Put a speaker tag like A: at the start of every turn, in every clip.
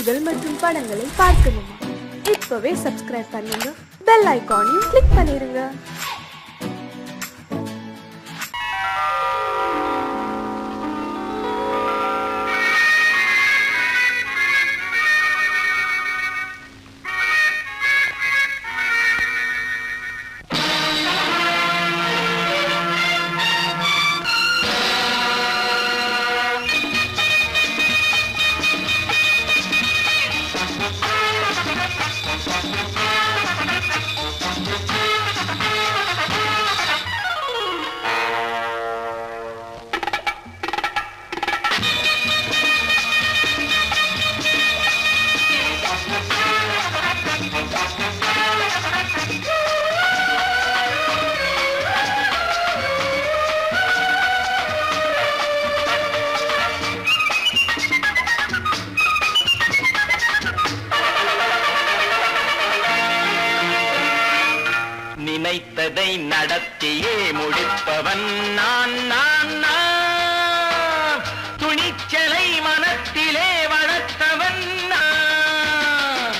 A: செய்திகள் மற்றும் படங்களை பார்க்கணுமா? இப்பவே சப்ஸ்கிரைப் பண்ணுங்க, பெல் ஐகானையும் கிளிக் பண்ணிருங்க.
B: நினைத்ததை நடத்தியே முடிப்பவன் நான் நான் நான். துணிச்சலை மனத்திலே வளர்த்தவன் நான்.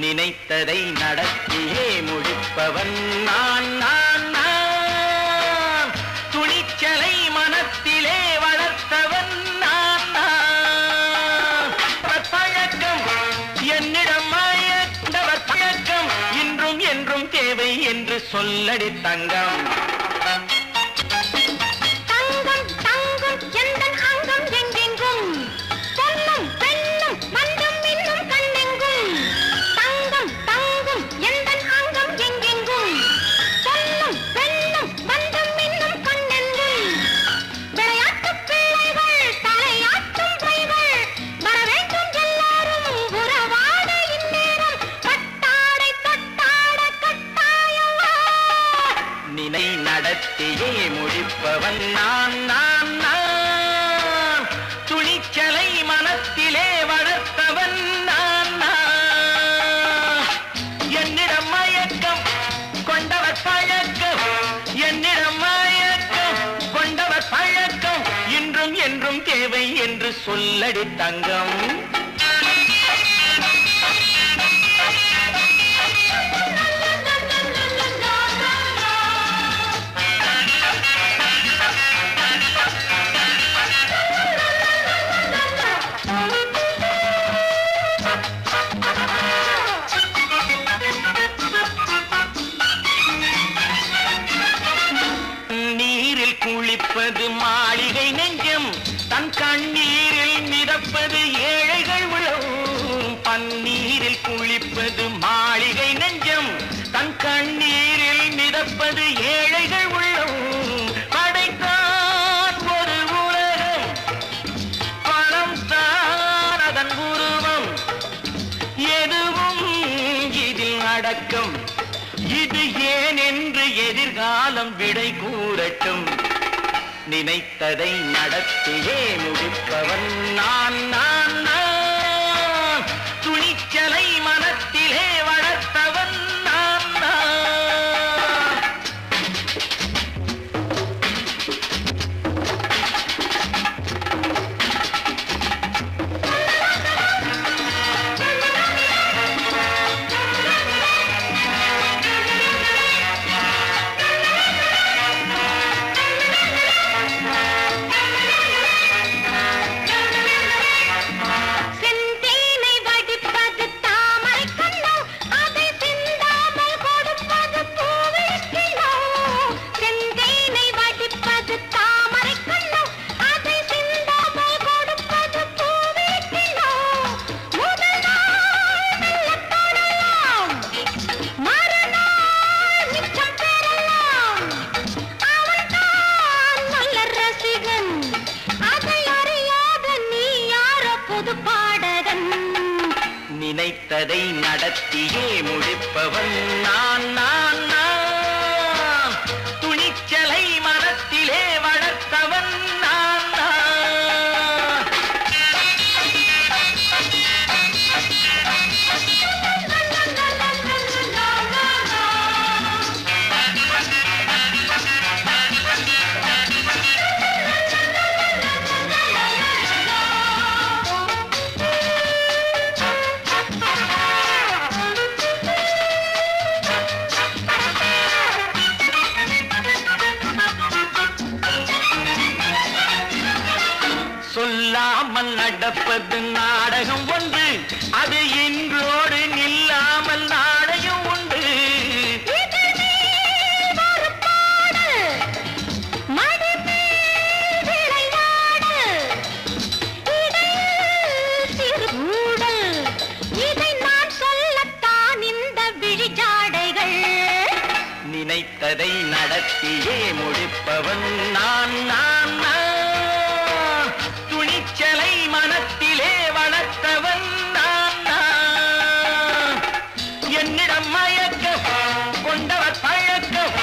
B: நினைத்ததை நடத்தியே முடிப்பவன் நான் நான் நான். துணிச்சலை மனத்திலே வளர்த்தவன் நான் நான். பழக்கம் என்னிடம் மாயவர் பழக்கம் இன்றும் என்றும் தேவை என்று சொல்லடி தங்கம்.
C: தங்கம் தங்கம் எந்தன் அங்கம் எங்கெங்கும் பொன்னும் பெண்ணும் மண்டும் இன்னும் கண்ணெங்கும். தங்கம் தங்கம் எந்தன் அங்கம் எங்கெங்கும் பொன்னும் பெண்ணும் மண்டும் இன்னும் கண்ணெங்கும். விளையாட்டு பிள்ளைகள் தலையாட்டும் பைகள் வர வேண்டும் எல்லாரும் உறவாட இந்நேரம். கட்டாடை தொட்டாட கட்டாயவா.
B: நினை நடத்தியே முடிப்பவன் நான் நான் நான். துணிச்சலை மனத்திலே வளர்த்தவன் நான் நான். என்னிடம் மயக்கம் கொண்டவர் பழக்கம். என்னிடம் மயக்கம் கொண்டவர் பழக்கம் இன்றும் என்றும் தேவை என்று சொல்லடி தங்கம். நீரில் குளிப்பது மாளிகை நெஞ்சம், தன் கண்ணீரில் மிதப்பது ஏழைகள் உளம். பன்னீரில் குளிப்பது மாளிகை நெஞ்சம், தன் கண்ணீரில் மிதப்பது ஏழைகள் உள்ளம். படைத்தான் ஒரு உலகம், பணம் தான் அதன் உருவம். எதுவும் இதில் அடக்கம். இது ஏன் என்று எதிர்காலம் விடை கூறட்டும். நினைத்ததை நடத்தியே முடிப்பவன் நான் நான் நான். துணிச்சலை மனத்திலே வளர்த்தவன் நான் நான்.
C: செந்தேனை வடிப்பது தாமரை கண்ணோ, அதை சிந்தாமல் கொடுப்பது பூவிழிக்கிளோ. செந்தேனை வடிப்பது தாமரை கண்ணோ, அதை சிந்தாமல் கொடுப்பது பூவிழிக்கிளோ. முதல் நாள் மெல்லத் தொடலாம், மறுநாள் மிச்சம் பெறலாம். அவன்தான் நல்ல ரசிகன், அதை அறியாத நீ யாரோ புது பாடகன்.
B: நினைத்ததை நடத்தியே முடிப்பவன் நான் நான் நான். துணிச்சலை மனத்திலே வளர்த்தவன் நான் நான். நடப்பது நாடகம் ஒன்று, அது இன்றோடு நில்லாமல் நாளையும் உண்டு. நினைத்ததை நடத்தியே முடிப்பவன் நான் நான் நான். துணிச்சலை மனத்திலே வளர்த்தவன் நான் நான். என்னிடம் மயக்கம் கொண்டவர் பழக்கம்,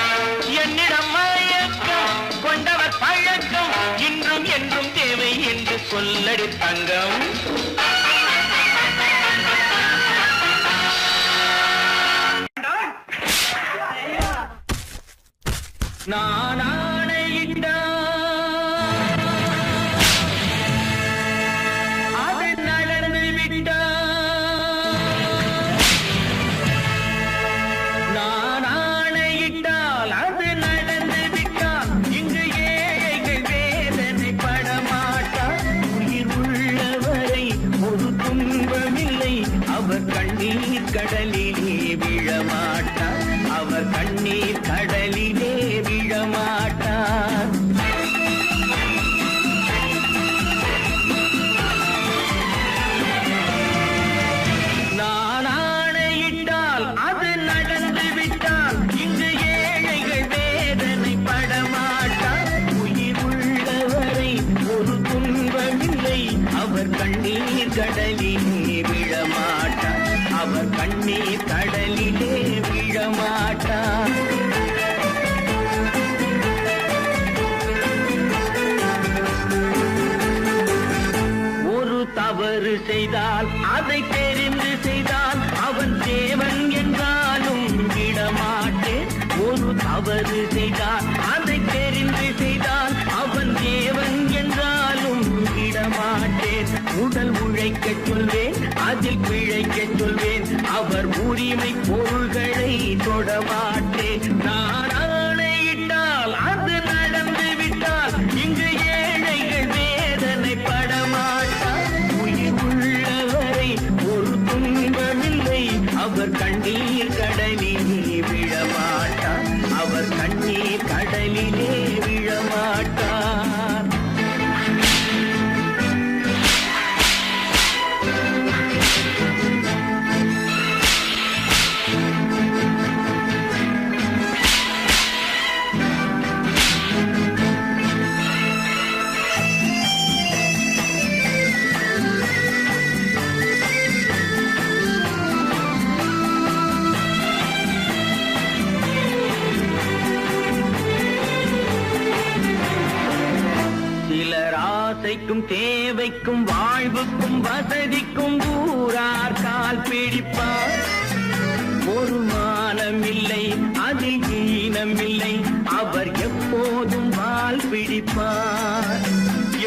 B: என்னிடம் மயக்கம் கொண்டவர் பழக்கம், இன்றும் என்றும் தேவை என்று சொல்லடி தங்கம். நான் ஆணையிட்டால் அது நடந்து விட்டால், நான் ஆணையிட்டால் அது நடந்து விட்டால், இங்கு ஏழைகள் வேதனை படமாட்டார். உயிர் உள்ளவரை ஒரு துன்பமில்லை, அவர் கண்ணீர் கடலிலே விழமாட்டார், அவர் கண்ணீர் கடலிலே விழமாட்டார். நான் ஆணையிட்டால் அது நடந்து விட்டால், இங்கு ஏழைகள் வேதனை படமாட்டார். உயிர் உள்ளவரை ஒரு துன்பமில்லை, அவர் கண்ணீர் கடலிலே விழமாட்டார், அவர் கண்ணீர் கடலிலே விழமாட்டார். ஒரு தவறு செய்தால் அதை தெரிந்து செய்தால் அவன் தேவன் என்றாலும் விடமாட்டேன். ஒரு தவறு செய்தால் அதை தெரிந்து செய்தால் அவன் தேவன் என்றாலும் விடமாட்டேன். உடல் உழைக்கச் சொல்வேன், அதில் பிழைக்கச் சொல்வேன், அவர் உரிமை பொருள்களை தொடமாட்டேன். நான் ஆணையிட்டால் அது நடந்து விட்டால், இங்கு ஏழைகள் வேதனை படமாட்டார். உயிர் உள்ளவரை ஒரு துன்பமில்லை, அவர் கண்ணீர் கடலிலே விழமாட்டார், அவர் கண்ணீர் கடலிலே விழமாட்டார். ஆசைக்கும் தேவைக்கும் வாழ்வுக்கும் வசதிக்கும் ஊரார் கால் பிடிப்பார். ஒரு மானமில்லை, அதில் ஈனமில்லை, அவர் எப்போதும் வால் பிடிப்பார்.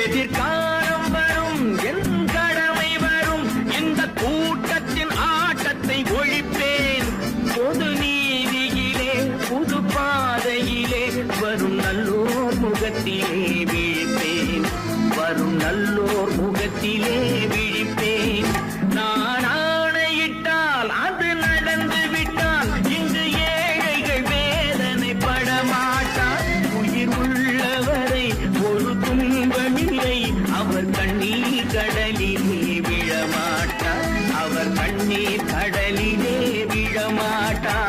B: எதிர்காலம் வரும், என் கடமை வரும், இந்த கூட்டத்தின் ஆட்டத்தை ஒழிப்பேன். பொது நீதியிலே புது பாதையிலே வரும் நல்லோர் முகத்திலே விழிப்பேன், வரும் நல்லோர் முகத்திலே விழிப்பேன். நான் ஆணையிட்டால் அது நடந்து விட்டால், இங்கு ஏழைகள் வேதனை படமாட்டார். உயிர் உள்ளவரை ஒரு துன்பமில்லை, அவர் கண்ணீர் கடலிலே விழமாட்டார், அவர் கண்ணீர் கடலிலே விழமாட்டார்.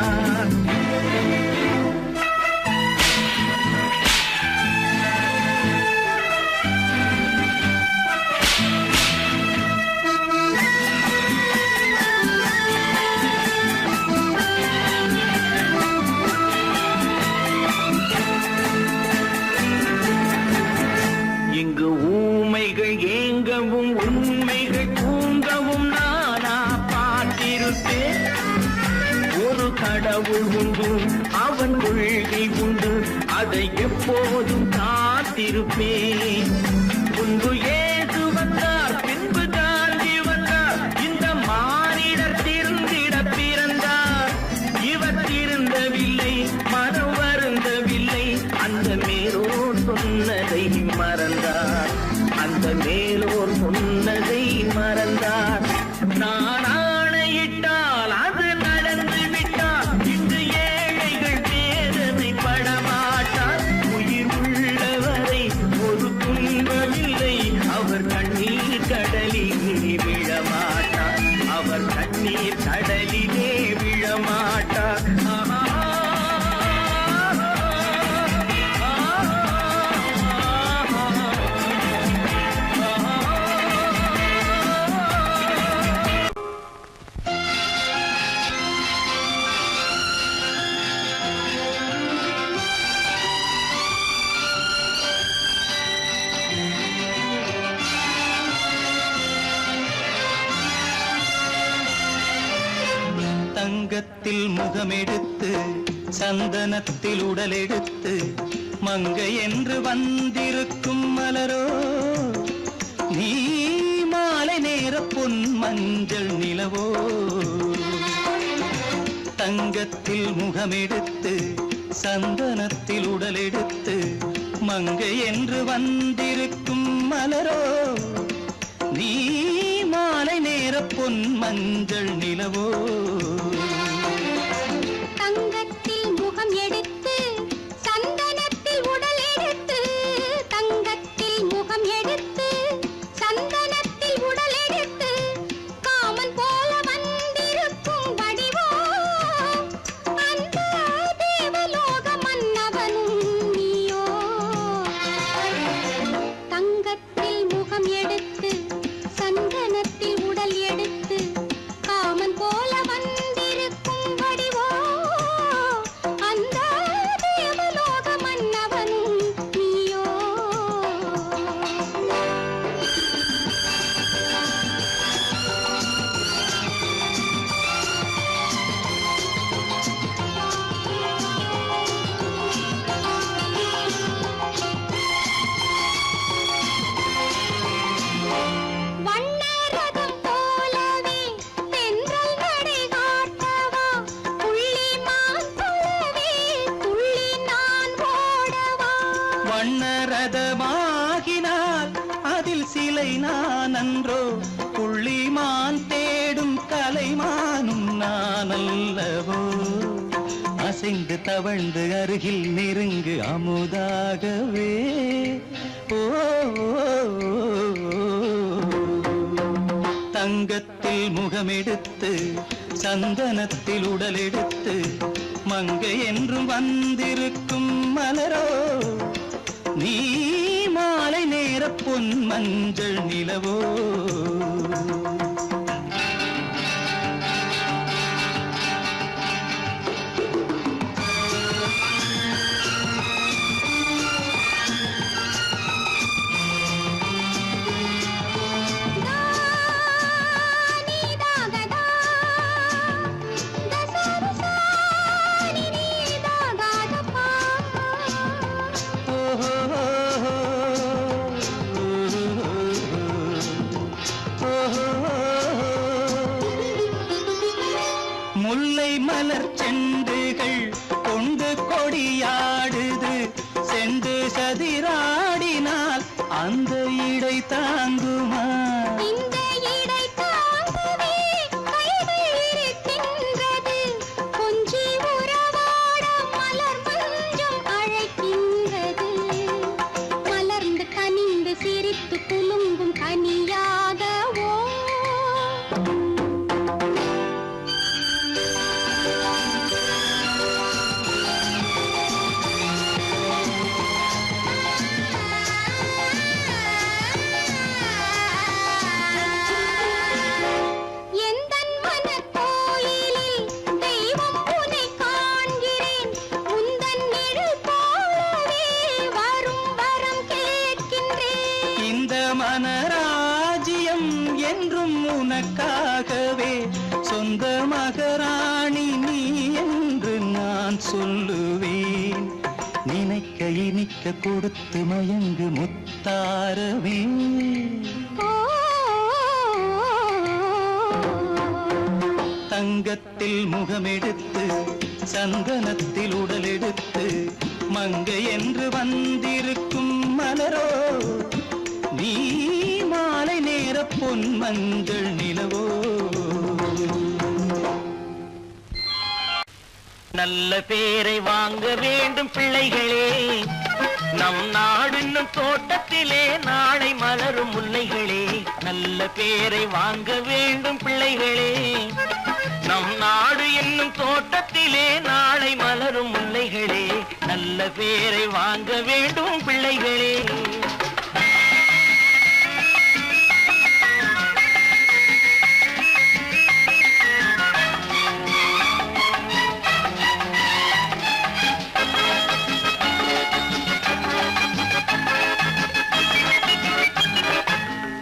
B: இங்கு ஊமைகள் ஏங்கவும் உண்மைகள் தூங்கவும் நானா பார்த்திருப்பேன். ஒரு கடவுள் உண்டு, அவன் கொள்கை உண்டு, அதை எப்போதும் காத்திருப்பேன். முன்பு ஏசு வந்தார், பின்பு காந்தி வந்தார், இந்த மானிடர் திருந்திட பிறந்தார். இவர் திருந்தவில்லை, மனம் வருந்தவில்லை, அந்த மேலோர் சொன்னதை மறந்தார், அந்த மேலோர் சொன்னதை நான் ஆணையிட்டால் அது நடந்து விட்டால் இன்று ஏழைகள் வேதனை படமாட்டார். உயிர் உள்ளவரை ஒரு துன்பமில்லை, அவர் கண்ணீர் கடலிலே விழமாட்டார், அவர் கண்ணீர் கடலிலே விழமாட்டார்.
D: தங்கத்தில் முகமெடுத்து சந்தனத்தில் உடலெடுத்து மங்கை என்று வந்திருக்கும் மலரோ, நீ மாலை நேர பொன் மஞ்சள் நிலவோ. தங்கத்தில் முகமெடுத்து சந்தனத்தில் உடலெடுத்து மங்கை என்று வந்திருக்கும் மலரோ, நீ மாலை நேர பொன் மஞ்சள் நிலவோ.
C: தங்கத்தில் முகம் எடுத்து சந்தனத்தில் உடல் எடுத்து, தங்கத்தில் முகம் எடுத்து சந்தனத்தில் உடல் எடுத்து காமன் போல வந்திருக்கும் வடிவோ, அந்த தேவலோக மன்னவனும் நீயோ. தங்கத்தில் முகம் எடுத்து சந்தனத்தில் உடல் எடுத்து காமன் போல வந்திருக்கும் வடிவோ, அந்த தேவலோக மன்னவனும் நீயோ. வண்ணரதம் போலவே தென்றல் நடை காட்டவா, புள்ளிமான் போலவே துள்ளி நான் ஓடவா.
D: வண்ணரதமாகினால் அதில் சிலை நான் அன்றோ, புள்ளிமான் தேடும் கலைமானும் நான் அல்லவோ. அசைந்து தவழ்ந்து அருகில் நெருங்கு அமுதாகவே. ஓ, தங்கத்தில் முகமெடுத்து சந்தனத்தில் உடலெடுத்து மங்கை என்றும் வந்திருக்கும் மலரோ, நீ மாலை நேர பொன் மஞ்சள் நிலவோ. முல்லை மலர் செண்டுகள் கொண்டு கொடியாடுது, செண்டு சதிராடினால் அந்த இடை தாங்குமா.
C: இந்த இடை தாங்கவே கைகள் இருக்கின்றது, கொஞ்சி உறவாட மலர் மஞ்சம் அழைக்கின்றது. மலர்ந்து கனிந்து சிரித்து குலுங்கும் கனியாகவோ. எந்தன் மனக்கோயிலில் தெய்வம் உன்னை காண்கிறேன், உந்தன் நிழல் போலவே வரும் வரம் கேட்கின்றேன்.
D: இந்த மனராஜ்யம் என்றும் உனக்காகவே, சொந்த மகராணி நீ என்று நான் சொல்லுவேன். நினைக்க இனிக்க கொடுத்து மயங்கு முத்தாரவே. தங்கத்தில் முகமெடுத்து சந்தனத்தில் உடலெடுத்து மங்கை என்று வந்திருக்கும் மலரோ, நீ மாலை நேர பொன் மஞ்சள் நிலவோ.
B: நல்ல பேரை வாங்க வேண்டும் பிள்ளைகளே. நம் நாடு என்னும் தோட்டத்திலே நாளை மலரும் முல்லைகளே. நல்ல பேரை வாங்க வேண்டும் பிள்ளைகளே. நம் நாடு என்னும் தோட்டத்திலே நாளை மலரும் முல்லைகளே. நல்ல பேரை வாங்க வேண்டும் பிள்ளைகளே.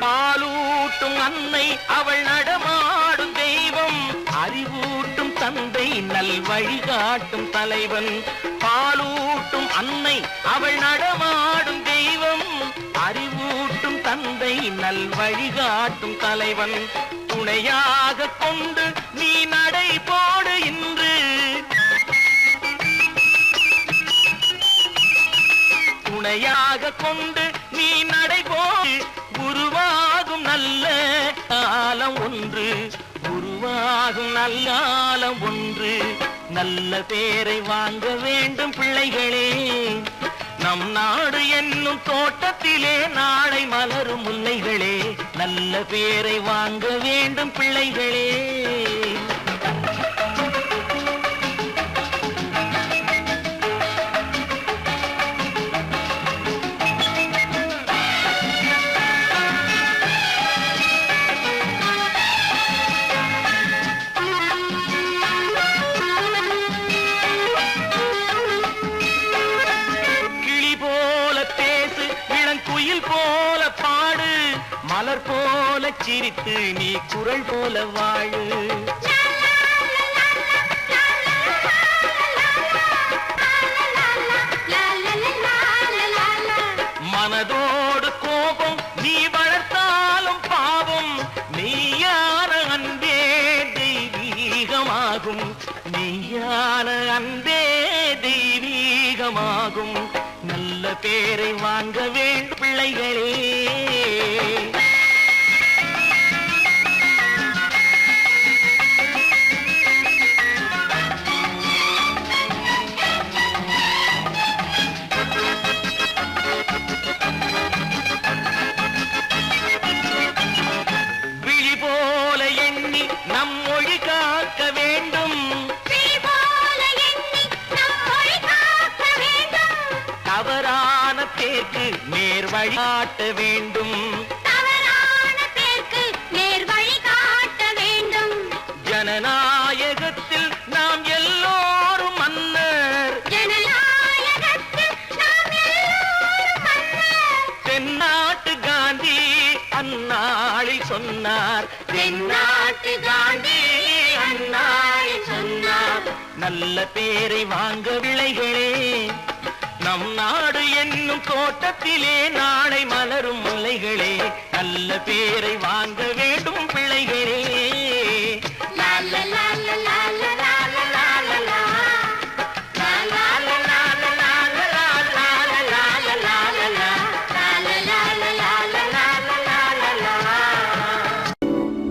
B: பாலூட்டும் அன்னை அவள் நடமாடும் தெய்வம். அறிவூட்டும் தந்தை நல் வழிகாட்டும் தலைவன். பாலூட்டும் அன்னை அவள் நடமாடும் தெய்வம். அறிவூட்டும் தந்தை நல் வழிகாட்டும் தலைவன். துணையாக கொண்டு நீ நடை போடு இன்று. துணையாக கொண்டு நீ நடை போடு. உருவாகும் நல்ல காலம் ஒன்று. உருவாகும் நல்ல காலம் ஒன்று. நல்ல பேரை வாங்க வேண்டும் பிள்ளைகளே. நம் நாடு என்னும் தோட்டத்திலே நாளை மலரும் முல்லைகளே. நல்ல பேரை வாங்க வேண்டும் பிள்ளைகளே. போல பாடு, மலர் போல சிரித்து நீ குரல் போல வாழு. மனதோடு கோபம் நீ வளர்த்தாலும் பாவம். நீயான அன்பே தெய்வீகமாகும். நீயான அன்பே தெய்வீகமாகும். நல்ல பேரை வாங்க வேண்டும் பிள்ளைகளே. விழி போல எண்ணி நம் மொழி காக்க வேண்டும். தவறான பேருக்கு நேர் வழிகாட்ட வேண்டும். ஜனநாயகத்தில் நாம் எல்லோரும் மன்னர். தென்னாட்டு காந்தி அந்நாளில் சொன்னார். தென்னாட்டு காந்தி அந்நாளில் சொன்னார். நல்ல பேரை வாங்க பிள்ளைகளே. நம் நாடு என்னும் தோட்டத்திலே நாளை மலரும் முல்லைகளே. நல்ல பேரை வாங்க வேண்டும் பிள்ளைகளே.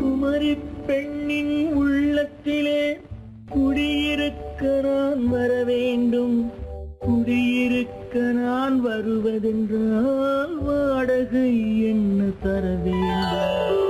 B: குமரி பெண்ணின் உள்ளத்திலே குடியிருக்க நான் வர வேண்டும். குடியிருக்க நான் வருவதென்றால் வாடகை என்ன தர வேண்டும்.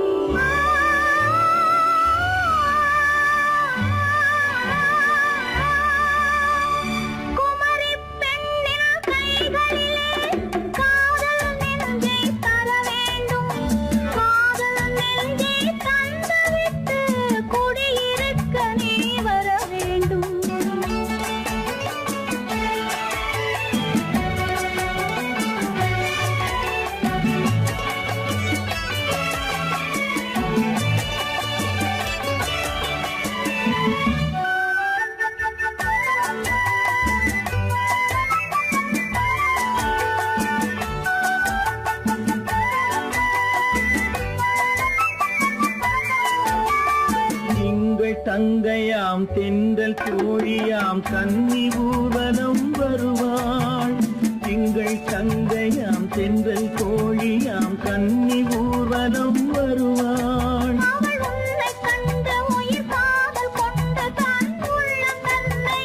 B: தங்கையாம் தென்றல் தோழியாம் கன்னி ஊர்வலம் வருவாள். திங்கள் தங்கையாம் தென்றல் தோழியாம் கன்னி ஊர்வலம் வருவாள்.
C: அவள் உன்னை கண்டு உயிர் காதல் கொண்டு தன் உள்ளம் தன்னை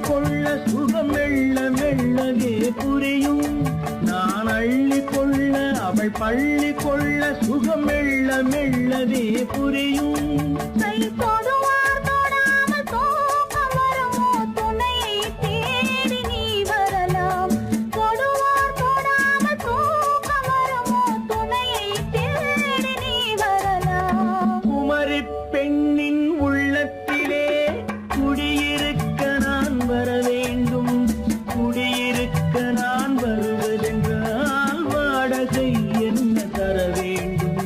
E: கொள்ள சுகம் மெல்ல மெல்லவே புரியும். நான் அள்ளி கொள்ள அவள் பள்ளி கொள்ள சுகம் மெல்ல மெல்லவே புரியும்.
C: கை தொடுவார் தொடாமல் தூக்கம் வருமோ துணையை தேடி நீ வரலாம். தொடுவார் தொடாமல் தூக்கம் வருமோ துணையை தேடி நீ வரலாம்.
E: குமரி பெண்ணின் உள்ளத்திலே குடியிருக்க நான் வர வேண்டும். குடியிருக்க நான் வருவதென்றால் வாடகை என்ன தர வேண்டும்.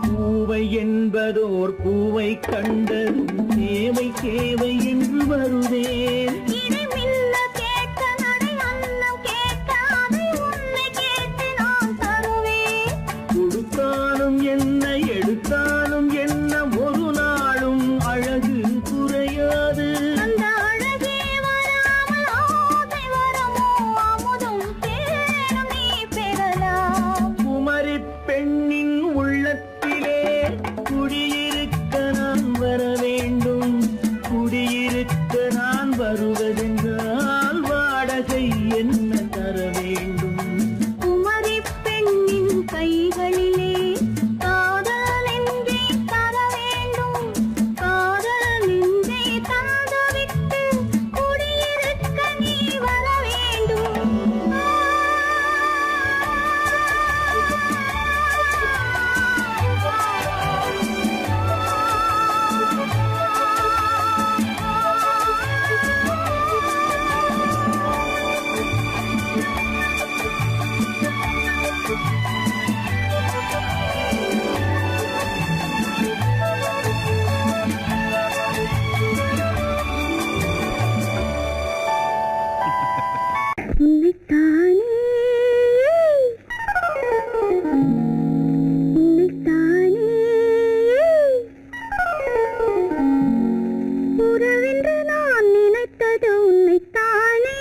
E: பூவை என்பதோர் பூவை கண்டதும் தேவை தேவை என்று வருவேன்.
C: இதை மில்ல கேட்க நடை அன்னம் கேட்க அதை உன்னை கேட்டு நான் தருவேன்.
E: கொடுத்தாலும் என்ன எடுத்தாலும் என்ன ஒரு நாளும் அழகு குறையாது.
C: அந்த அழகே வராமல் ஆசை வரமோ அமுதும் தேனும் நீ பெறலாம்.
E: குமரி பெண்ணின் உள்ளத்திலே குடியிருக்க நான் வர வேண்டும். குடியிருக்க நான் வருவதென்றால் வாடகை என்ன தர வேண்டும்.
C: குமரி பெண்ணின் கைகளிலே காதல் நெஞ்சை தர வேண்டும். காதல் நெஞ்சை தந்துவிட்டு குடியிருக்க நீ வர வேண்டும். உன்னைத்தானே உன்னைத்தானே உறவென்று நான் நினைத்தது உன்னைத்தானே.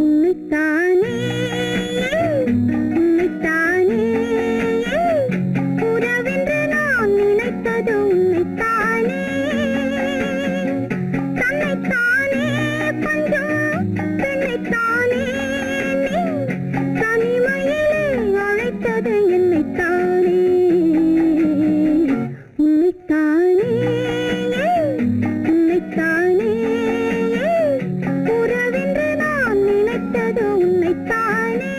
C: உன்னைத்தானே உன்னைத்தானே உறவென்று நான் நினைத்தது உன்னைத்தானே. தன்னைத்தானே பஞ்சம் தன்னைத்தானே நீ தனிமையிலே அழைத்தது என்னைத்தானே. உன்னைத்தானே உன்னைத்தானே உறவென்று நான் நினைத்தது உன்னைத்தானே.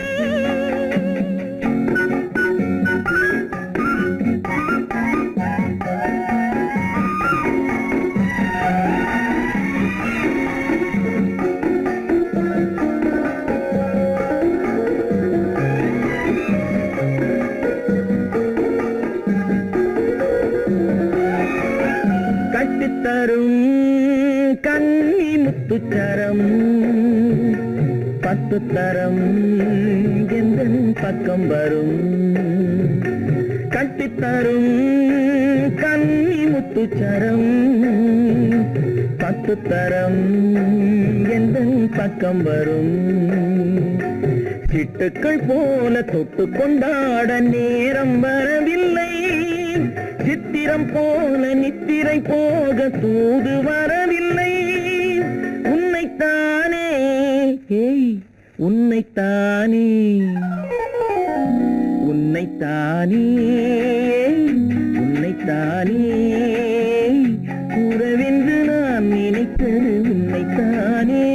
E: கட்டித்தரும் கன்னி முத்துச்சரம் 10 தரம் எந்தன் பக்கம் வரும். கட்டித்தரும் கன்னி முத்துச்சரம் 10 தரம் எந்தன் பக்கம் வரும். சிட்டுக்கள் போல தொட்டு கொண்டாட நேரம் வரவில்லை. சித்திரம் போல நித்திரை போக தூது வரவில்லை. உன்னைத்தானே ஏய் உன்னைத்தானே உன்னைத்தானே உன்னைத்தானே உறவென்று நான் நினைத்தது உன்னைத்தானே.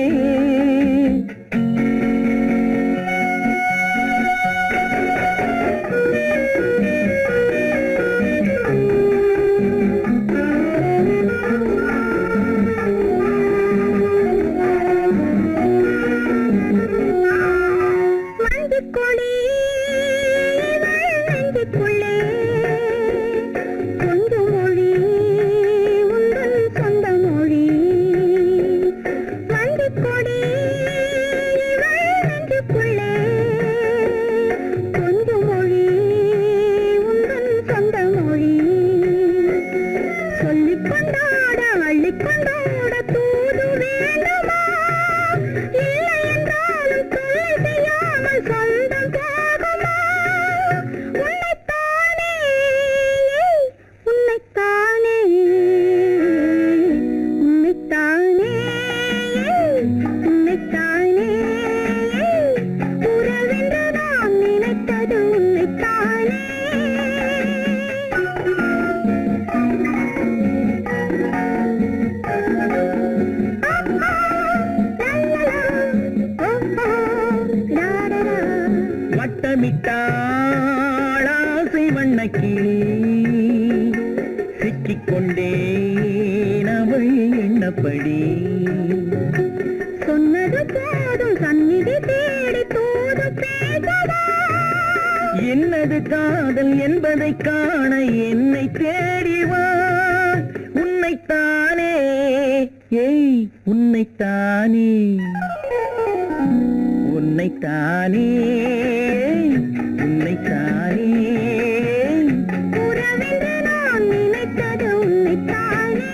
E: எண்ணிக்கொண்டேன் அவள் எண்ணப்படி.
C: சொன்னது போதும் சந்நிதி தேடி தூது பேசவா?
E: என்னது காதல் என்பதை காண என்னை தேடி வா. உன்னைத்தானே, ஏய் உன்னைத்தானே, உன்னைத்தானே, உன்னைத்தானே.
C: உறவென்று நான் நினைத்தது உன்னைத்தானே.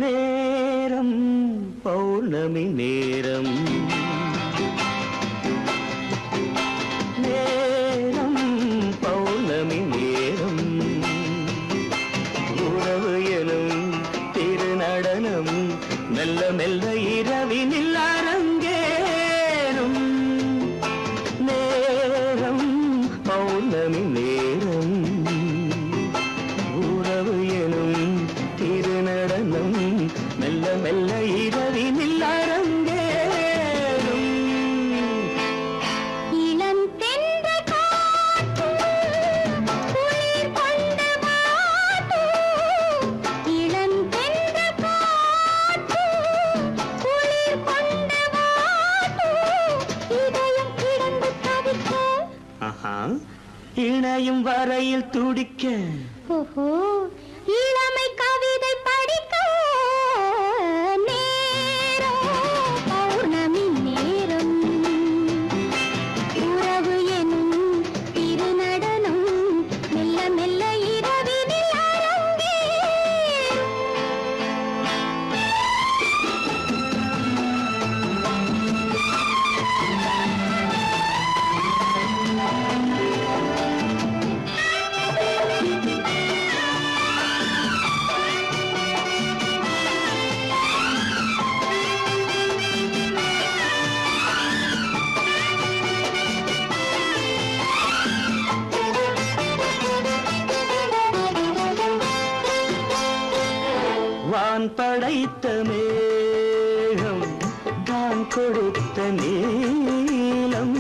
D: நேரம் பௌர்ணமி நேரம், நேரம் பௌர்ணமி நேரம். உறவு எனும் திருநடனம் மெல்ல மெல்ல இரவினில் அரங்கேறும். நேரம் பௌர்ணமி நேரம், உறவு எனும் திருநடனம் மெல்ல மெல்ல இரவினில் அரங்கேறும்.
C: இளந்தென்றல் காற்றும் குளிர் கொண்டு வாட்டும். இளந்தென்றல் காற்றும் குளிர் கொண்டு வாட்டும். இதயம் கிடந்து தவிக்க.
D: ஆஹா, இணையும் வரையில் துடிக்க.
C: ஓஹோ, இளமை கவிதை படிக்க. நேரம் பௌர்ணமி நேரம், உறவு எனும் திருநடனம் மெல்ல மெல்ல இரவினில் அரங்கேறும்.
D: வான் படைத்த மேகம் தான் கொடுத்த நீலம்.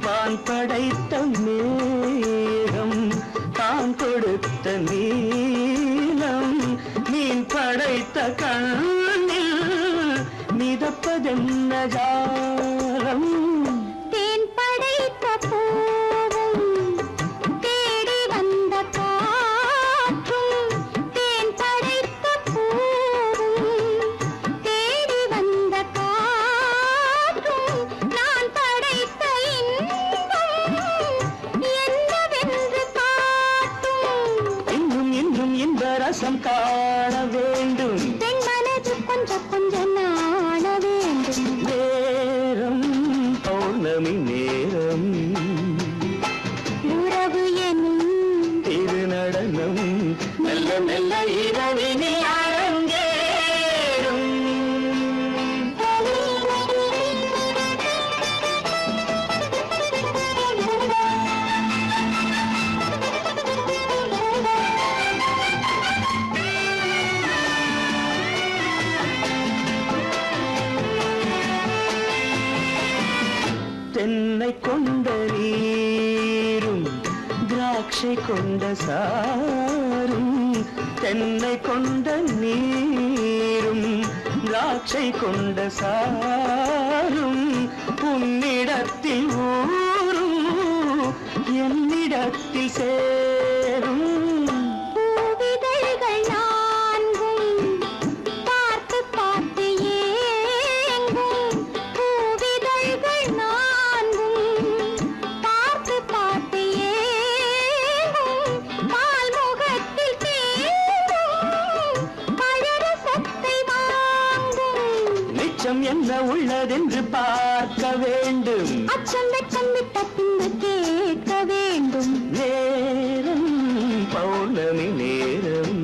D: வான் படைத்த மேகம் தான் கொடுத்த நீலம். மீன் படைத்த கண்ணில் மிதப்பதென்ன ஜாலம்.
C: தேன் படைத்த பூவும் தேடி வந்த காற்றும். தேன் படைத்த பூவும் தேடி வந்த காற்றும். நான் படைத்த இன்பம் என்னவென்று காட்டும்.
D: இன்னும் இன்னும் இந்த ரசம் காண வேண்டும்.
C: பெண் மனது கொஞ்சம் கொஞ்சம் நாண வேண்டும்.
D: நேரம் பௌர்ணமி நேரம்,
C: உறவு எனும்
D: திருநடனம் மெல்ல மெல்ல இரவினில் அரங்கேறும். தென்னை கொண்ட நீரும் திராட்சை கொண்ட சாரும். தென்னை கொண்ட நீரும் திராட்சை கொண்ட சாரும். உன்னிடத்தில் ஊரும் என்னிடத்தில் சேரும்.
C: பூவிதழ்கள் நான்கும் பார்த்து பார்த்து ஏங்கும். பூவிதழ்கள் நான்கும் பார்த்து பார்த்து ஏங்கும். பால்முகத்தில் தேங்கும் பழரசத்தை வாங்கும்.
D: நிச்சம் என்ன உள்ளதென்று பார்க்க வேண்டும்.
C: அச்சம் வெச்சம் விட்ட பின்பு கேட்க வேண்டும்.
D: நேரம் பௌர்ணமி நேரம்,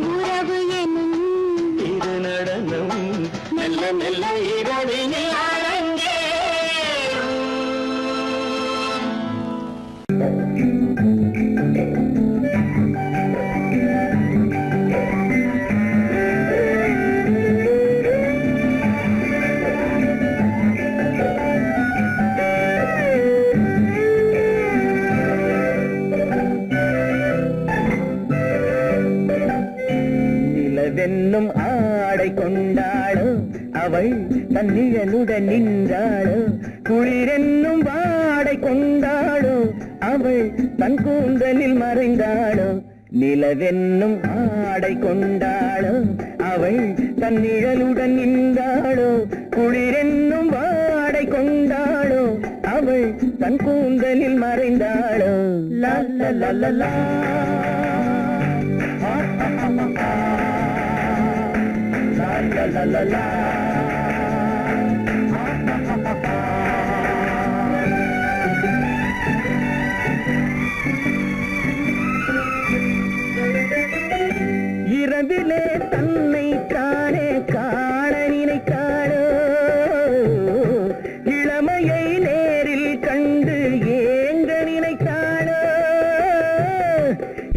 C: உறவு எனும்
D: திருநடனம் மெல்ல மெல்ல இரவினில் அரங்கேறும்.
E: அவள் தன் நிழலுடன் நின்றாளோ குளிரென்னும் வாடை கொண்டாளோ அவள் தன் கூந்தலில் மறைந்தாளோ நிலவென்னும் ஆடை கொண்டாளோ அவள் தன் நிழலுடன் நின்றாளோ குளிரென்னும் வாடை கொண்டாளோ அவள் தன் கூந்தலில் மறைந்தாளோ லா லா லா லா லா la la la la இரவிலே தன்னை தானே காண நினைத்தாளோ இளமையை நேரில் கண்டு ஏங்க நினைத்தாளோ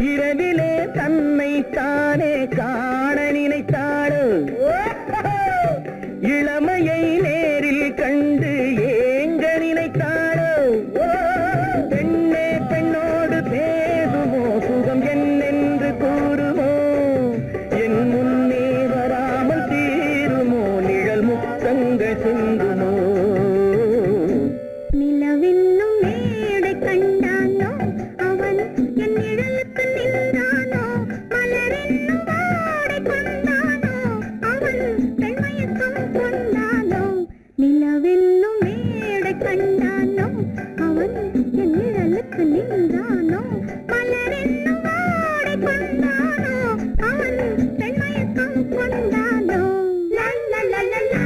E: இரவிலே தன்னை தானே காண நினைத்தாளோ இளமையை நேரில் கண்டு ஏங்க நினைத்தாளோ பெண்ணே பெண்ணோடு பேசுமோ சுகம் என்னென்று கூறுமோ என் முன்னே வராமல் தீருமோ நிழல் முத்தங்கள் சிந்துமோ
C: நிலவென்னும் மேடை கண்டானோ அவன் என் நிழலுக்கு நின்றானோ மலரென்னும் வாடை கொண்டானோ அவன் பெண்மயக்கம் கொண்டானோ நிலவென்னும் மேடை கண்டானோ அவன் என் நிழலுக்கு நின்றானோ மலரென்னும் வாடை கொண்டானோ அவன் பெண்மயக்கம் கொண்டானோ லா லா லா லா லா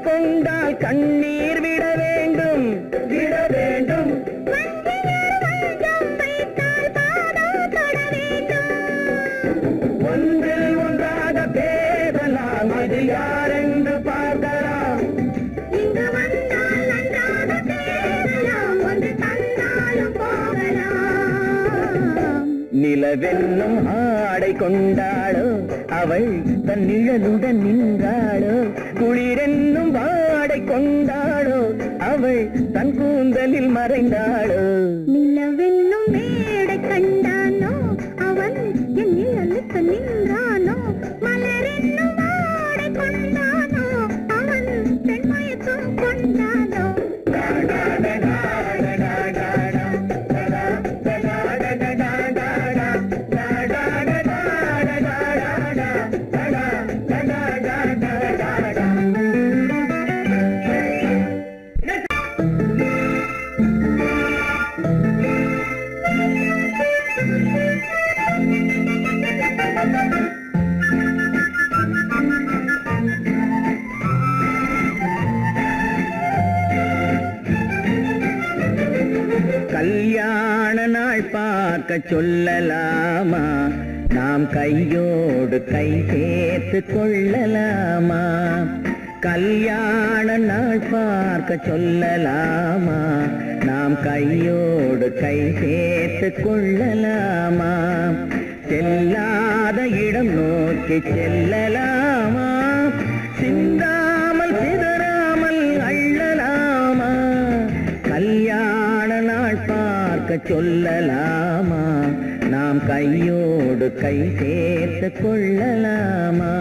E: கொண்டால் கண்ணீர் விட வேண்டும் விட வேண்டும் ஒன்றில் ஒன்றாக பேசலாம் அது யாரென்று பார்க்கலாம்
C: இங்கு வந்தால் நன்றாக பேசலாம் ஒன்று தந்தாலும் போகலாம்
E: நிலவென்னும் ஆடை கொண்டாளோ அவள் தன் நிழலுடன் நின்றாளோ குளிரென்னும் வாடை கொண்டாளோ அவள் தன் கூந்தலில் மறைந்தாளோ
C: நிலவென்னும் மேடை கண்டானோ அவன் என் நிழலுக்கு நின்றானோ மலரென்னும் வாடை கொண்டானோ அவன் பெண்மயக்கம் கொண்டானோ
E: கல்யாண நாள் பார்க்க சொல்லலாமா, நாம் கையோடு கை சேர்த்து கொள்ளலாமா. கல்யாண நாள் பார்க்க சொல்லலாமா, நாம் கையோடு கை சேர்த்து கொள்ளலாமா. செல்லாத இடம் நோக்கி செல்லலாமா, சிந்தாமல் சிதறாமல் அள்ளலாமா. கல்யாண நாள் பார்க்க சொல்லலாமா, நாம் கையோடு கை சேர்த்து கொள்ளலாமா.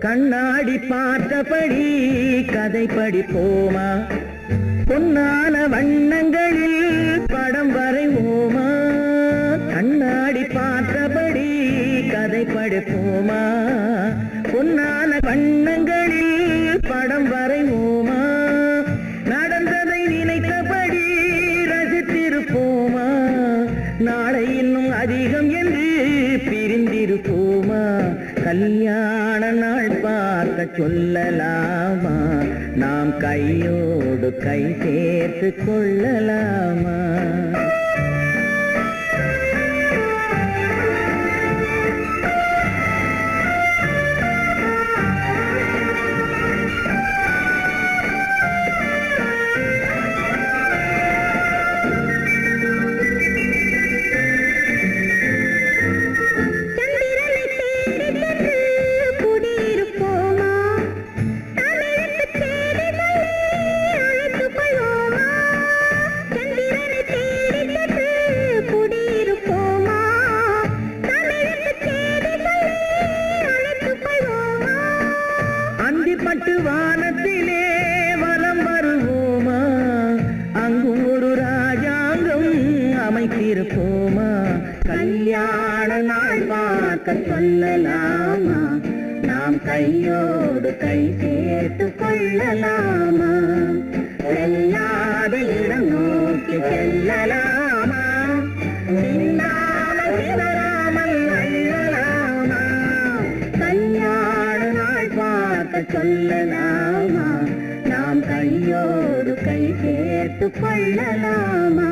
E: கண்ணாடி பார்த்தபடி கதை படிப்போமா, பொன்னான வண்ணங்களில் படம் வரைவோமா. கண்ணாடி பார்த்தபடி கதை படிப்போமா, பொன்னான வண்ணங்களில் படம் வரைவோமா. நடந்ததை நினைத்தபடி ரசித்திருப்போமா, நாளை இன்னும் அதிகம் என்று பிரிந்திருப்போமா. கல்யாண நாள் பார்க்க சொல்லலாமா, நாம் கையோடு கை சேர்த்து கொள்ளலாமா. பட்டு வானத்திலே வலம் வருவோமா, அங்கும் ஒரு ராஜாங்கம் அமைத்திருப்போமா. கல்யாண நாள் பார்க்க சொல்லலாமா, நாம் கையோடு கை சேர்த்து கொள்ளலாமா. செல்லாத இடம் நோக்கி செல்லலாமா, சிந்தாமல் சிதறாமல் அள்ளலாமா. கல்யாண நாள் பார்க்க சொல்லலாமா, நாம் கையோடு கை சேர்த்து கொள்ளலாமா.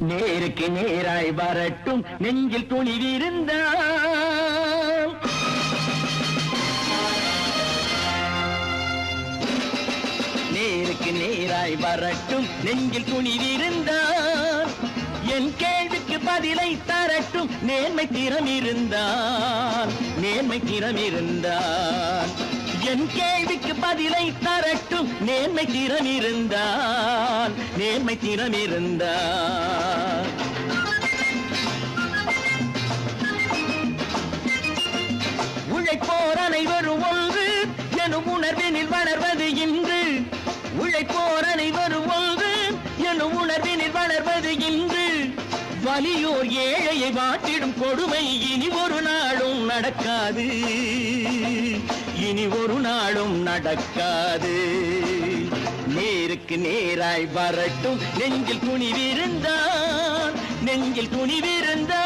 B: நேருக்கு நேராய் வரட்டும் நெஞ்சில் துணிவிருந்தால், நேருக்கு நேராய் வரட்டும் நெஞ்சில் துணிவிருந்தால், என் கேள்விக்கு பதிலை தரட்டும் நேர்மை திறம் இருந்தால், நேர்மை திறம் இருந்தால். என் கேள்விக்கு பதிலை தரட்டும் நேர்மை திறம் இருந்தால், நேர்மை திறம் இருந்தால். உழைப்போர் அனைவரும் ஒன்று எனும் உணர்வினில் வளர்வது இன்று, உழைப்போர் அனைவரும் ஒன்று எனும் உணர்வினில் வளர்வது இன்று. வலியோர் ஏழையை வாட்டிடும் கொடுமை இனி ஒரு நாளும் நடக்காது, இனி ஒரு நாளும் நடக்காது. நேருக்கு நேராய் வரட்டும் நெஞ்சில் துணிவிருந்தான், நெஞ்சில் துணிவிருந்தான்.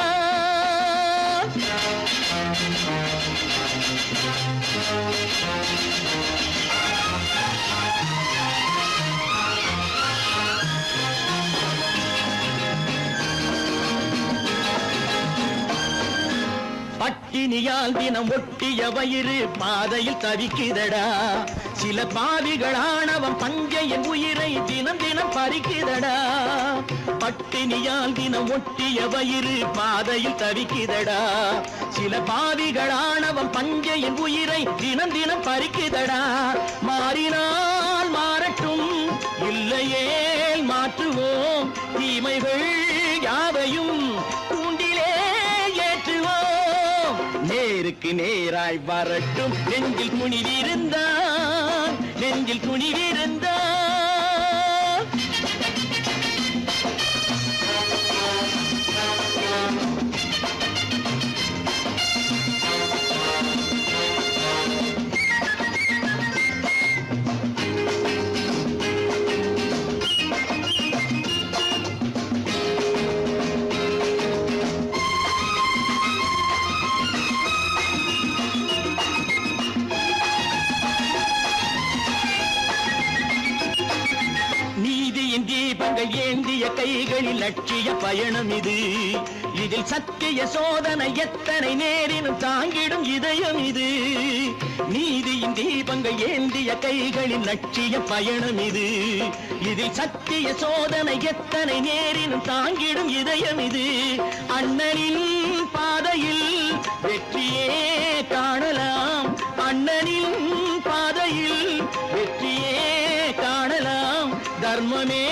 B: பட்டினியால் தினம் ஒட்டிய வயிறு பாதையில் தவிக்குதடா. சில பாவிகளானவன் பஞ்சையின் உயிரை தினம் தினம் பறிக்குதடா. பட்டினியால் தினம் ஒட்டிய வயிறு பாதையில் தவிக்குதடா. சில பாவிகளானவன் பஞ்சையின் உயிரை தினம் தினம் பறிக்குதடா. மாறினால் மாறட்டும், இல்லையே மாற்றுவோம், தீமைகள் யாவையும் கூண்டிலே ஏற்றுவோம். நேருக்கு நேராய் வரட்டும் நெஞ்சில் துணிவிருந்தான், நெஞ்சில் துணிவிருந்தான். தீபங்கள் ஏந்திய கைகளில் லட்சிய பயணம் இது. இதில் சத்திய சோதனை எத்தனை நேரினும் தாங்கிடும் இதயம் இது. நீதியின் தீபங்கள் ஏந்திய கைகளில் லட்சிய பயணம் இது. இதில் சத்திய சோதனை எத்தனை நேரினும் தாங்கிடும் இதயம் இது. அண்ணனின் பாதையில் வெற்றியே காணலாம், அண்ணனின் பாதையில் வெற்றியே காணலாம். தர்மமே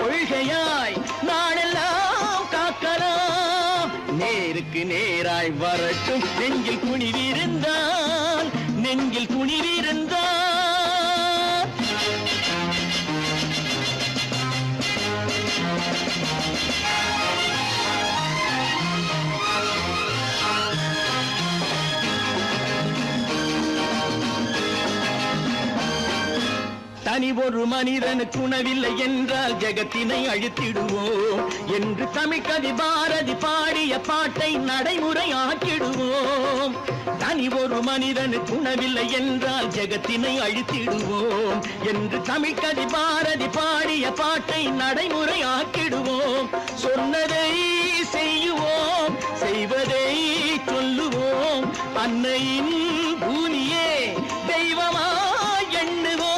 B: கொள்கையாய் நாடெல்லாம் காக்கலாம். நேருக்கு நேராய் வரட்டும் நெஞ்சில் துணிவிருந்தான், நெஞ்சில் துணிவிருந்தான். தனி ஒரு மனிதனுக்கு உணவில்லை என்றால் ஜெகத்தினை அழித்திடுவோம் என்று தமிழ்கவி பாரதி பாடிய பாட்டை நடைமுறையாக்கிடுவோம். தனி ஒரு மனிதனுக்கு உணவில்லை என்றால் ஜெகத்தினை அழித்திடுவோம் என்று தமிழ்கவி பாரதி பாடிய பாட்டை நடைமுறையாக்கிடுவோம். சொன்னதை செய்யுவோம், செய்வதை சொல்லுவோம், அன்னையின் பூமியே தெய்வமா எண்ணுவோம்.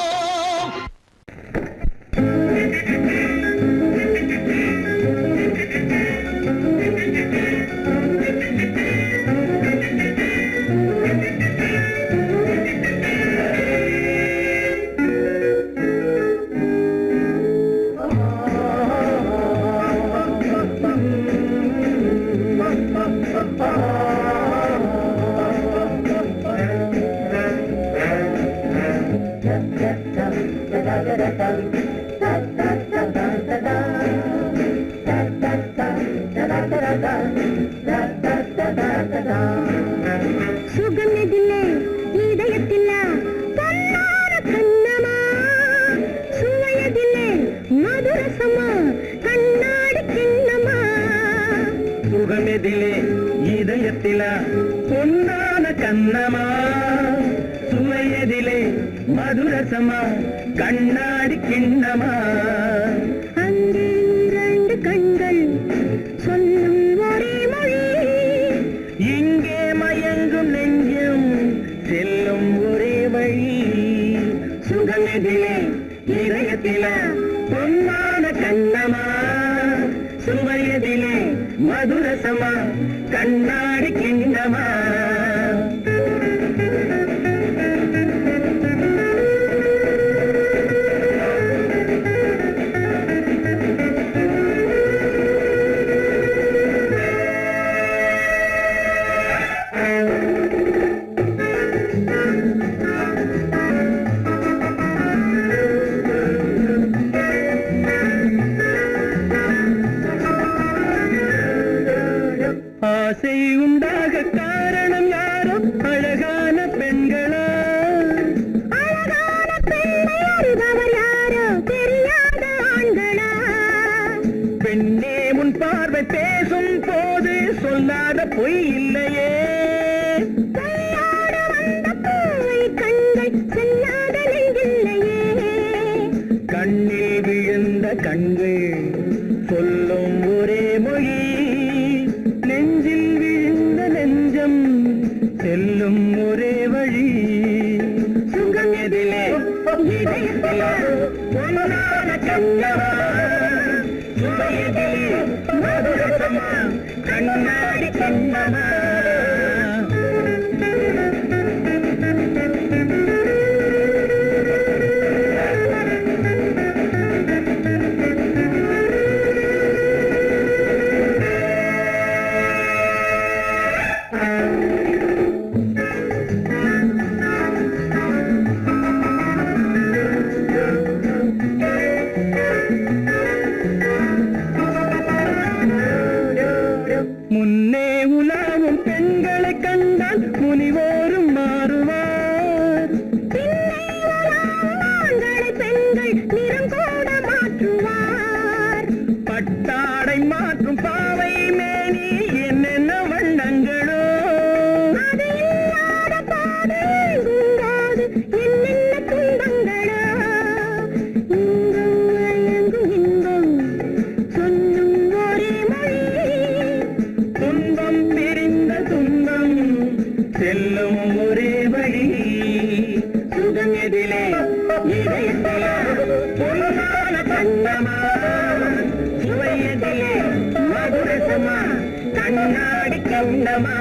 E: சுகமிதில்லை இதயத்தில்ல பொன்னார கண்ணமா, சுவையதில்லை மதுரசமா கண்ணாடி கிண்ணமா.
D: சுகமெதிலே இதயத்தில பொன்னான கண்ணமா, சுவையதிலே மதுரசமா கண்ணாடி கிண்ணமா.
E: அங்கே இரண்டு கண்கள் சொல்லும் ஒரே மொழி,
D: இங்கே மயங்கும் நெஞ்சும் செல்லும் ஒரே வழி.
E: சுகமெதிலே
D: இதயத்தில பொன்னான கண்ணமா, சுவையதிலே மதுரசமா கண்ணாடி கிண்ணமா. ஆசை உண்டாக காரணம் பொய் இல்லையே.
E: கையாட வந்த பூவை கண்கள் செல்லாத நெஞ்சில்லையே.
D: கண்ணில் விழுந்த கண்கள் சொல்லும் ஒரே மொழி. நெஞ்சில் விழுந்த நெஞ்சம் செல்லும் ஒரே வழி. சுகம் எதிலே இதயத்திலே பொன்னான கண்ணவா. சுவையதிலே மதுரசமா கண்ணாடி கண்ணவா. முன்னே உலாவும் பெண்களை கண்டால் முனிவோரும் மாறுவார்.
E: பின்னே உலாவும் ஆண்களை பெண்கள் நிறம் கூட மாற்றுவார்.
D: பட்டாடை மாற்றும் பாவை மேனி என்னென்ன வண்ணங்களோ.
E: அது இல்லாத பாதை எங்குங்காது என்னென்ன துன்பங்களோ. இங்கும் அயங்கும் இன்பம் சொல்லும் ஒரே மொழி.
D: துன்பம் பிரிந்த துன்பம் செல்லும் ஒரே வழி. சுகம் எதிலே இதயத்திலே பொன்னான கண்ணமா. சுவையதிலே மதுரசமா கண்ணாடி கண்ணமா.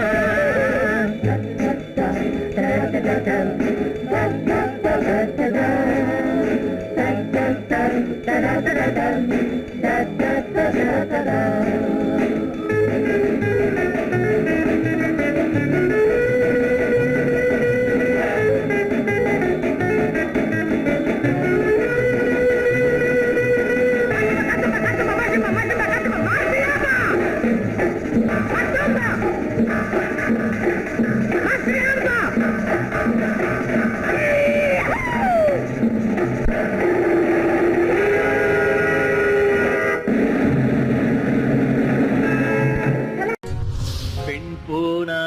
D: பெண் போனா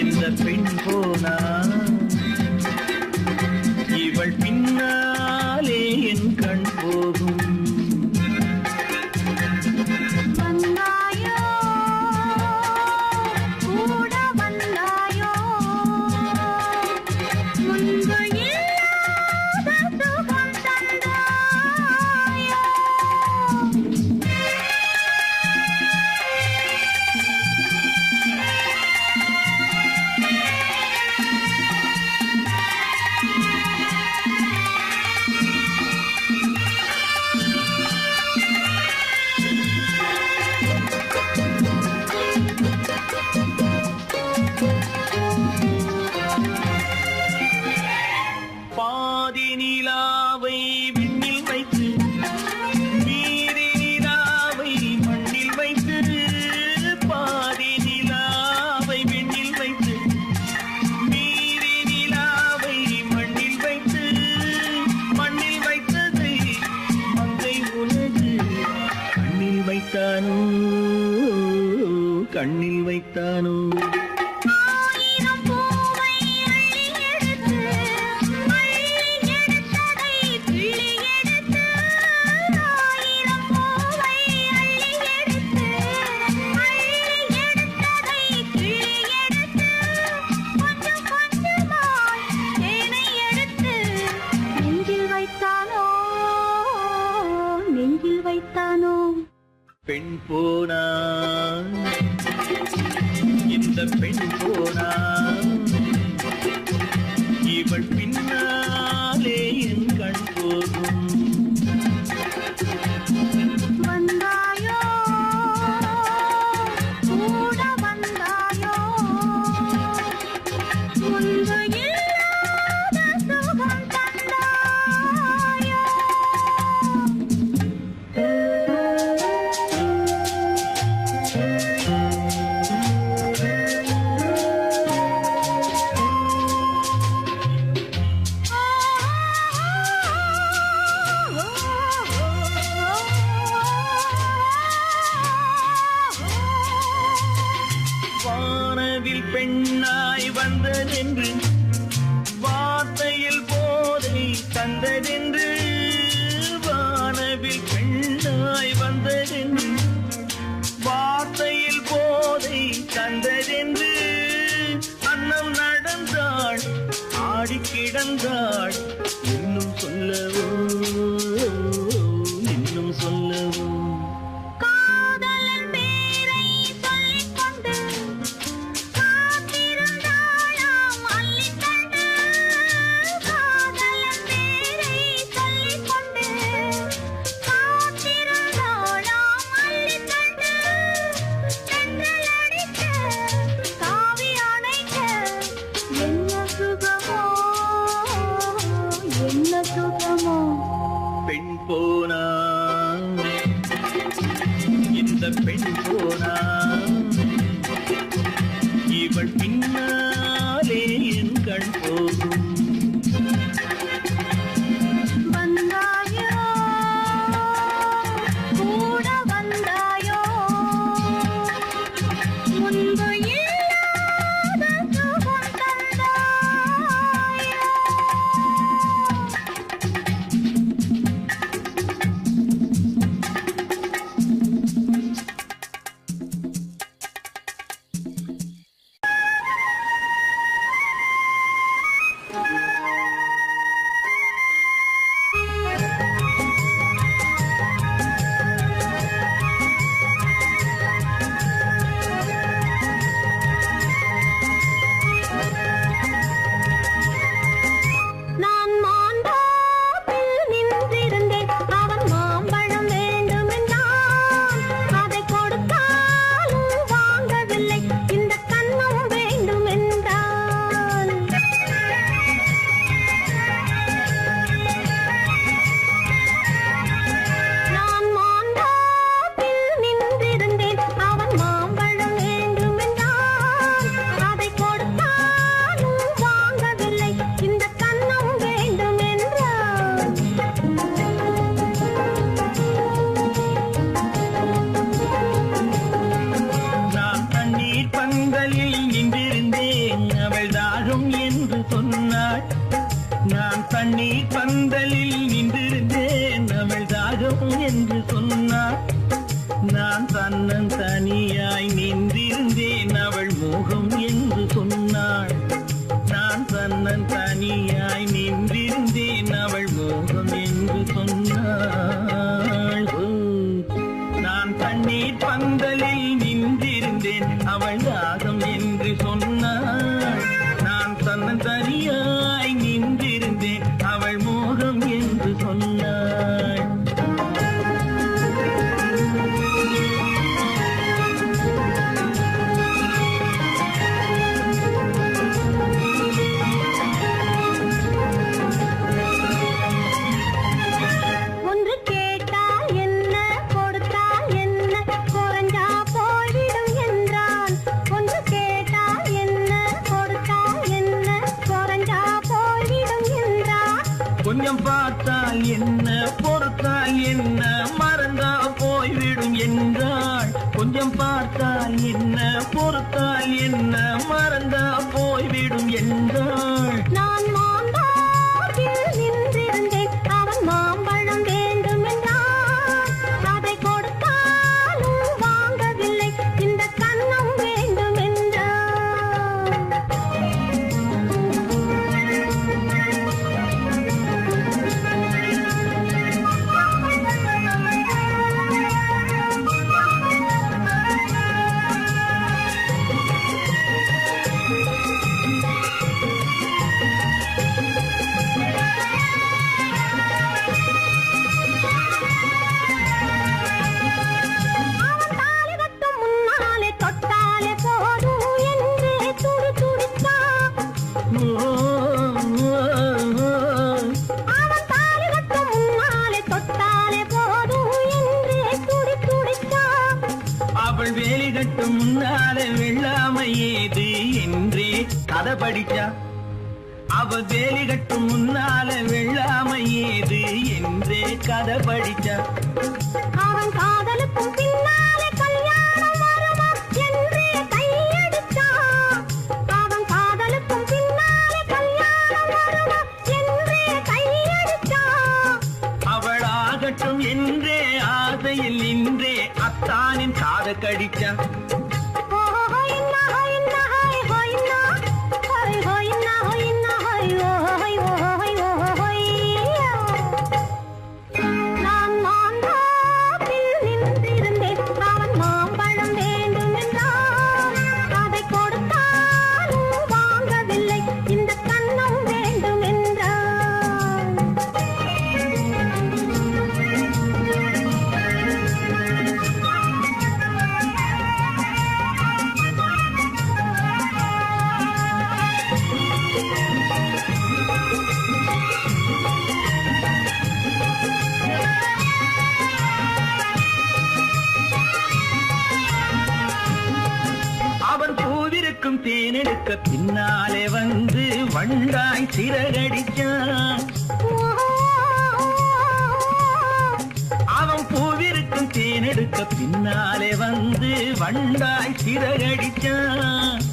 D: இந்த பெண் போனா இவள் பின்னாலே என் கண் போகும்.
C: வந்தாயோ கூட வந்தாயோ முன்பு இல்லாத சுகம் தந்தாயோ.
B: பாதி நிலாவை விண்ணில் வைத்து மீதி நிலாவை மண்ணில் வைத்து. பாதி நிலாவை விண்ணில் வைத்து மீதி நிலாவை மண்ணில் வைத்து. மண்ணில் வைத்ததை மங்கை உலகு கண்ணில் வைத்தானோ. கண்ணில் வைத்தானோ.
C: ஆயிரம் பூவை அள்ளி எடுத்து அள்ளி எடுத்ததை கிள்ளி எடுத்து. ஆயிரம் பூவை அள்ளி எடுத்து அள்ளி எடுத்ததை கிள்ளி எடுத்து. கொஞ்சம் கொஞ்சமாய் தேனை எடுத்து நெஞ்சில் வைத்தானோ. நெஞ்சில் வைத்தானோ.
B: பெண் போனா இந்த பெண் போனா இவள் பின்னாலே என் கண் போகும்.
C: வந்தாயோ கூட வந்தாயோ முன்பு இல்லாத சுகம் தந்தாயோ.
D: கிடந்தாள் இன்னும் சொல்லவோ இன்னும் சொல்லவோ
C: காதலன் பேரை சொல்லிக் கொண்டு காத்திருந்தாளாம் அள்ளிக்கண்டு. காதலன் பேரை சொல்லிக் கொண்டு காத்திருந்தாளாம் அள்ளிக்கண்டு. தென்றல் அடிக்க காவி அணைக்க என்ன சுகமோ என்ன சுகமோ.
D: பெண் போனா இந்த பெண் போனா இவள் பின்னாலே என் கண் போகும்
C: வந்தாயோ கூட வந்தாயோ முன்பு இல்லாத சுகம் தந்தாயோ. நான் மாந்தோப்பில் நின்றிருந்தேன். அவன் மாம்பழம் வேண்டுமென்றான். அதை கொடுத்தாலும் வாங்கவில்லை. இந்த கன்னம் வேண்டுமென்றான். நான் மாந்தோப்பில் நின்றிருந்தேன். அவன் மாம்பழம் வேண்டுமென்றான். அதை கொடுத்தாலும் வாங்கவில்லை. இந்த கன்னம் வேண்டுமென்றான்.
D: நான் தண்ணீர் பந்தலில் நின்றிருந்தேன் அவள் தாகம் என்று சொன்னாள் நான் தண்ணீர் பந்தலில் நின்றிருந்தேன் அவள் தாகம் என்று சொன்னாள் நான் தன்னன் தனியாய் நின்றிருந்தேன் அவள் மோகம் என்று சொன்னாள் நான் தன்னன் தனியாய் நின்றிருந்தேன் அவள் மோகம் என்று சொன்னாள் ஓ, நான் தண்ணீர் பந்தலில் நின்றிருந்தேன் அவள் தாகம் என்று சொன்னாள் நான் தன்னன் தனியாய் நின்றிருந்தேன் அவள் மோகம் என்று சொன்னாள்
C: ஒன்று கேட்டால் என்ன கொடுத்தால் என்ன குறைஞ்சா போய்விடும் என்றான். ஒன்று கேட்டால் என்ன கொடுத்தால் என்ன குறைஞ்சா போய்விடும் என்றான்.
D: கொஞ்சம் பார்த்தால் என்ன பொறுத்தால் என்ன மறந்தா போய்விடும் என்றாள் கொஞ்சம் பார்த்தால் என்ன பொறுத்தால் என்ன மறந்தா போய்விடும் என்றாள்
C: நான் மாந்தோப்பில் நின்றிருந்தேன். அவன் மாம்பழம் வேண்டுமென்றான். அதை கொடுத்தாலும் வாங்கவில்லை. இந்த கன்னம் வேண்டுமென்றான். அவன் தாலி கட்டும் முன்னாலே தொட்டாலே போதும் என்றே துடி துடித்தான். அவன் தாலி கட்டும் முன்னாலே தொட்டாலே போதும் என்றே துடி துடித்தான்.
D: அவள் வேலி கட்டும் முன்னால வெள்ளாமை ஏது என்றே கதை படிச்சா அவள் வேலி கட்டும் முன்னால வெள்ளாமை ஏது என்றே கதை படிச்சா
C: அவன் காதலுக்கும் பின்னாலே கல்யாணம் வருமா என்றே கையடித்தான். அவன் காதலுக்கும் பின்னாலே கல்யாணம் வருமா என்றே கையடித்தான்.
D: அவளாகட்டும் என்றே ஆசையில் நின்றே அத்தானின் காதை கடிச்சா
C: ஹோயின்னா ஹோயின்னா ஹோயின்னா ஹோயின்னா ஹோயின்னா ஹோயின்னா ஹோய்
D: தேனெடுக்க பின்னாலே வந்து வண்டாய் சிறகடிச்சான். அவன் பூவிருக்கும் தேனெடுக்க பின்னாலே வந்து வண்டாய் சிறகடிச்சான்.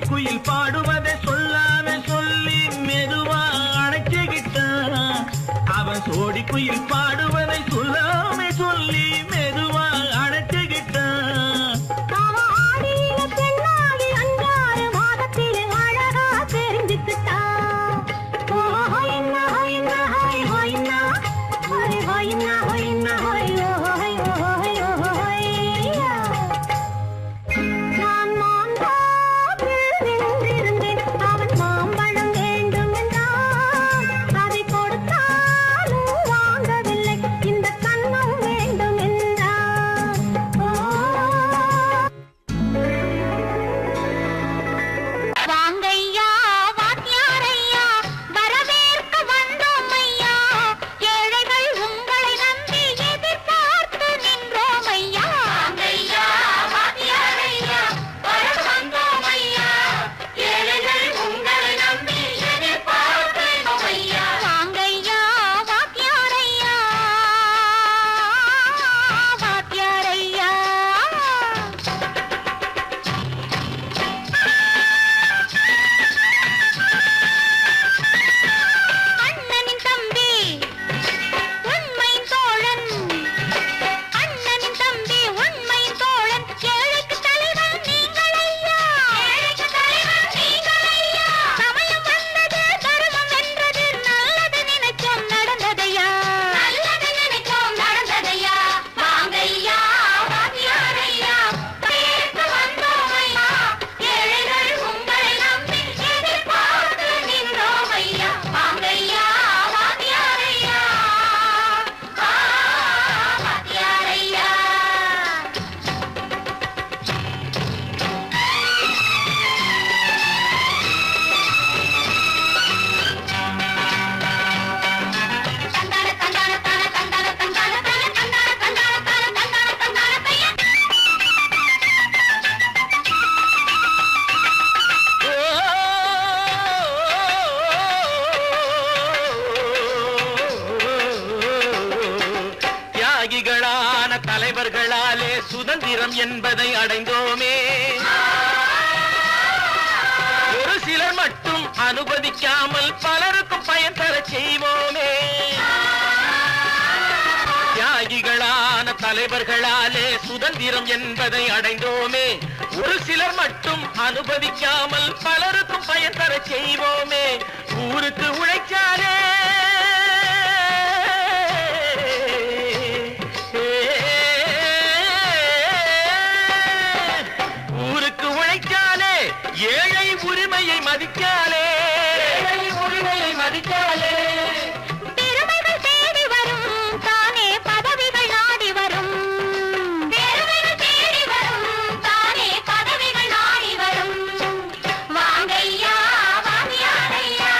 D: குயில் பாடுவதை சொல்லாம சொல்லி மெதுவா அணைச்சுக்கிட்டான். அவன் சோடி குயில் பாடுவதை சொல்லாம சொல்லி மெதுவா அணைச்சுக்கிட்டான். தலைவர்களாலே சுதந்திரம் என்பதை அடைந்தோமே. ஒரு சிலர் மட்டும் அனுமதிக்காமல் பலருக்கும் பயன் தர செய்வோமே. தியாகிகளான தலைவர்களாலே சுதந்திரம் என்பதை அடைந்தோமே. ஒரு சிலர் மட்டும் அனுமதிக்காமல் பலருக்கும் பயன் தர செய்வோமே. ஊருக்கு உழைச்சாலே ஏழை உரிமையை மதிக்காலே, உரிமையை மதிக்காலே.
C: பெருமைகள் தேடி வரும் தானே பதவிகள் நாடி வரும். பெருமைகள் தேடி வரும் தானே பதவிகள் நாடி வரும். வாங்கையா வாங்கியாரையா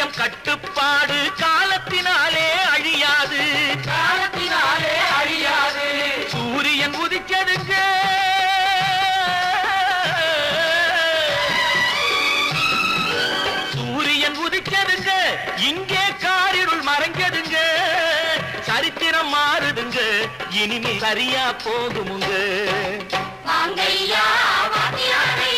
B: நியாயம் கட்டுப்பாடு காலத்தினாலே அழியாது, காலத்தினாலே அழியாது. சூரியன் உதிச்சதுங்க, சூரியன் உதிச்சதுங்க, இங்கே காரிருள் மறைஞ்சதுங்க. சரித்திரம் மாறுதுங்க, இனிமே சரியா போகுமுங்க.
C: வாங்கையா வாத்தியாரே